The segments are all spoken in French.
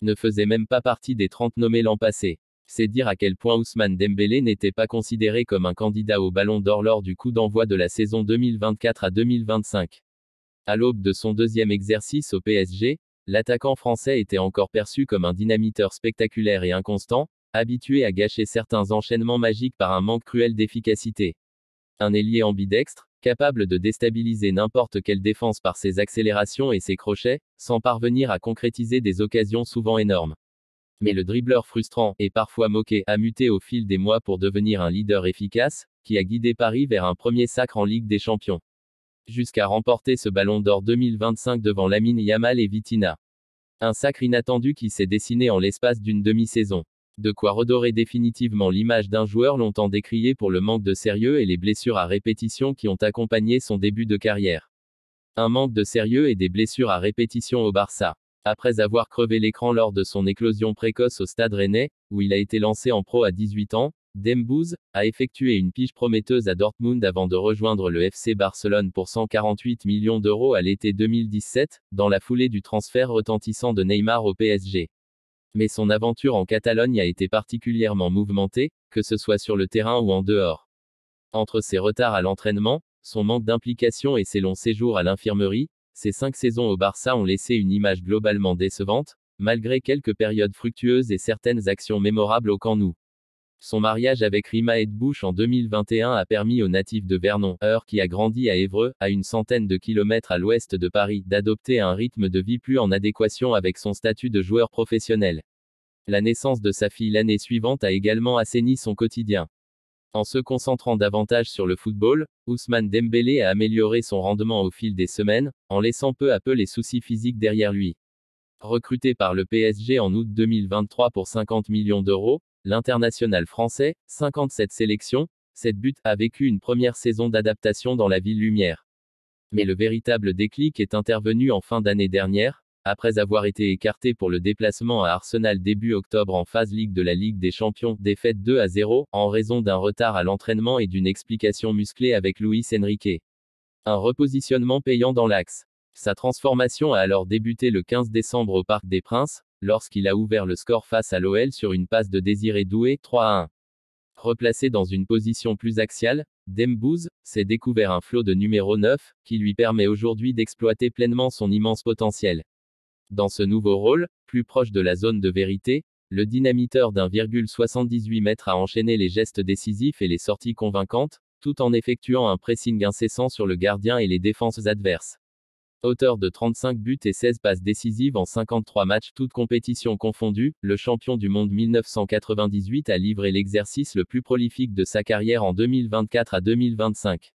ne faisait même pas partie des 30 nommés l'an passé. C'est dire à quel point Ousmane Dembélé n'était pas considéré comme un candidat au Ballon d'Or lors du coup d'envoi de la saison 2024 à 2025. À l'aube de son deuxième exercice au PSG, l'attaquant français était encore perçu comme un dynamiteur spectaculaire et inconstant, habitué à gâcher certains enchaînements magiques par un manque cruel d'efficacité. Un ailier ambidextre, capable de déstabiliser n'importe quelle défense par ses accélérations et ses crochets, sans parvenir à concrétiser des occasions souvent énormes. Mais le dribbleur frustrant, et parfois moqué, a muté au fil des mois pour devenir un leader efficace, qui a guidé Paris vers un premier sacre en Ligue des Champions. Jusqu'à remporter ce Ballon d'Or 2025 devant Lamine Yamal et Vitinha. Un sacre inattendu qui s'est dessiné en l'espace d'une demi-saison. De quoi redorer définitivement l'image d'un joueur longtemps décrié pour le manque de sérieux et les blessures à répétition qui ont accompagné son début de carrière. Un manque de sérieux et des blessures à répétition au Barça. Après avoir crevé l'écran lors de son éclosion précoce au Stade Rennais, où il a été lancé en pro à 18 ans, Dembouz a effectué une pige prometteuse à Dortmund avant de rejoindre le FC Barcelone pour 148 millions d'euros à l'été 2017, dans la foulée du transfert retentissant de Neymar au PSG. Mais son aventure en Catalogne a été particulièrement mouvementée, que ce soit sur le terrain ou en dehors. Entre ses retards à l'entraînement, son manque d'implication et ses longs séjours à l'infirmerie, ses 5 saisons au Barça ont laissé une image globalement décevante, malgré quelques périodes fructueuses et certaines actions mémorables au Camp Nou. Son mariage avec Rima Edbouch en 2021 a permis au natif de Vernon, Eure qui a grandi à Évreux, à une centaine de kilomètres à l'ouest de Paris, d'adopter un rythme de vie plus en adéquation avec son statut de joueur professionnel. La naissance de sa fille l'année suivante a également assaini son quotidien. En se concentrant davantage sur le football, Ousmane Dembélé a amélioré son rendement au fil des semaines, en laissant peu à peu les soucis physiques derrière lui. Recruté par le PSG en août 2023 pour 50 millions d'euros, l'international français, 57 sélections, 7 buts, a vécu une première saison d'adaptation dans la ville lumière. Mais le véritable déclic est intervenu en fin d'année dernière, après avoir été écarté pour le déplacement à Arsenal début octobre en phase Ligue de la Ligue des Champions, défaite 2-0, en raison d'un retard à l'entraînement et d'une explication musclée avec Luis Enrique. Un repositionnement payant dans l'axe. Sa transformation a alors débuté le 15 décembre au Parc des Princes, lorsqu'il a ouvert le score face à l'OL sur une passe de Désiré Doué, 3-1. Replacé dans une position plus axiale, Dembouz s'est découvert un flot de numéro 9, qui lui permet aujourd'hui d'exploiter pleinement son immense potentiel. Dans ce nouveau rôle, plus proche de la zone de vérité, le dynamiteur d'1,78 m a enchaîné les gestes décisifs et les sorties convaincantes, tout en effectuant un pressing incessant sur le gardien et les défenses adverses. Auteur de 35 buts et 16 passes décisives en 53 matchs toutes compétitions confondues, le champion du monde 1998 a livré l'exercice le plus prolifique de sa carrière en 2024 à 2025.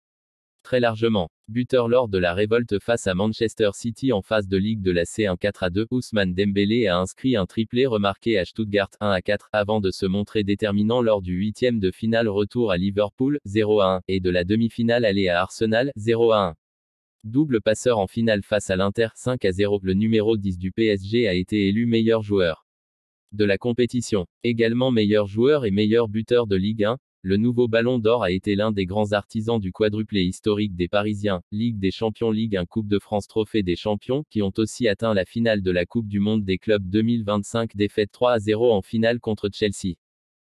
Très largement. Buteur lors de la révolte face à Manchester City en phase de Ligue de la C1 4-2, Ousmane Dembélé a inscrit un triplé remarqué à Stuttgart 1-4, avant de se montrer déterminant lors du 8e de finale retour à Liverpool, 0-1, et de la demi-finale aller à Arsenal, 0-1. Double passeur en finale face à l'Inter, 5-0, le numéro 10 du PSG a été élu meilleur joueur de la compétition. Également meilleur joueur et meilleur buteur de Ligue 1, le nouveau Ballon d'Or a été l'un des grands artisans du quadruplé historique des Parisiens, Ligue des Champions, Ligue 1, Coupe de France, Trophée des Champions, qui ont aussi atteint la finale de la Coupe du Monde des clubs 2025, défaite 3-0 en finale contre Chelsea.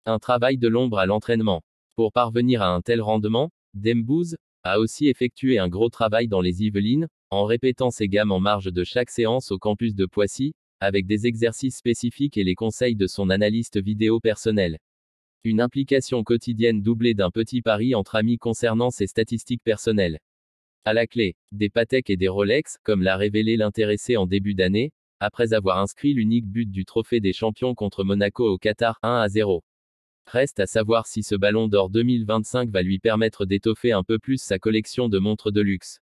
Un travail de l'ombre à l'entraînement. Pour parvenir à un tel rendement, Dembouz a aussi effectué un gros travail dans les Yvelines, en répétant ses gammes en marge de chaque séance au campus de Poissy, avec des exercices spécifiques et les conseils de son analyste vidéo personnel. Une implication quotidienne doublée d'un petit pari entre amis concernant ses statistiques personnelles. À la clé, des Patek et des Rolex, comme l'a révélé l'intéressé en début d'année, après avoir inscrit l'unique but du Trophée des Champions contre Monaco au Qatar, 1-0. Reste à savoir si ce Ballon d'Or 2025 va lui permettre d'étoffer un peu plus sa collection de montres de luxe.